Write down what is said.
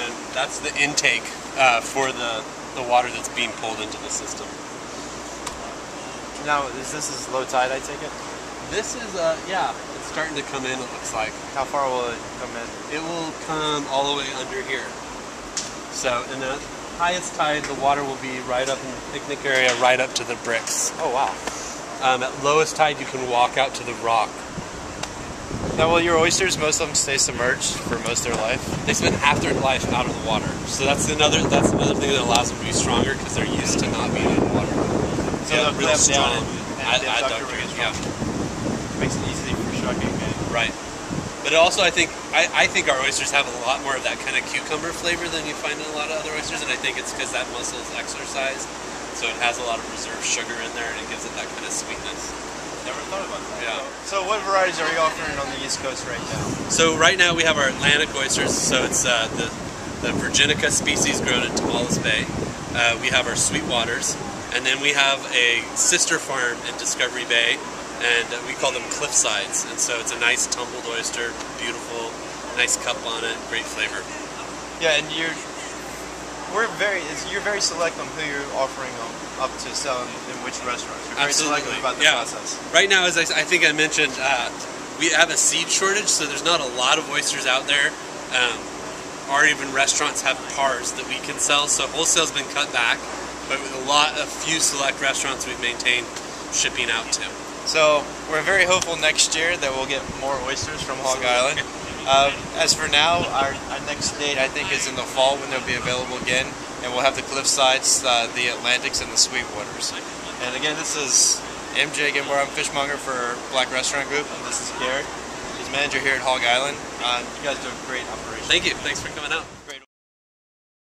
and that's the intake for the water that's being pulled into the system. Now, this is low tide, I take it? This is, yeah, it's starting to come in, it looks like. How far will it come in? It will come all the way under here. So, in the highest tide, the water will be right up in the picnic area, right up to the bricks. Oh, wow. At lowest tide, you can walk out to the rock. Now, will your oysters, most of them stay submerged for most of their life? They spend half their life out of the water. So that's another thing that allows them to be stronger, because they're used to not being in the water. So yeah, real strong. Adductor Yeah. Makes it easy for shucking. Right. But also, I think our oysters have a lot more of that kind of cucumber flavor than you find in a lot of other oysters, and I think it's because that muscle is exercised, so it has a lot of reserved sugar in there, and it gives it that kind of sweetness. Never thought about that. Yeah. So what varieties are you offering on the East Coast right now? So right now we have our Atlantic oysters, so it's the Virginica species grown in Tomales Bay. We have our Sweetwaters, and then we have a sister farm in Discovery Bay, and we call them Cliffsides, and so it's a nice tumbled oyster, beautiful, nice cup on it, great flavor. Yeah, and you're very select on who you're offering them up to sell in which restaurants. You're very selective about the process. Right now, as I think I mentioned, we have a seed shortage, so there's not a lot of oysters out there, or even restaurants have pars that we can sell, so wholesale's been cut back, but with a few select restaurants we've maintained shipping out to. So we're very hopeful next year that we'll get more oysters from Hog Island. As for now, our next date I think is in the fall when they'll be available again, and we'll have the Cliffsides, the Atlantics, and the Sweetwaters. And again, this is MJ Gimbar. I'm fishmonger for Black Restaurant Group, and this is Garrett. He's manager here at Hog Island. You guys do a great operation. Thank you. Thanks for coming out.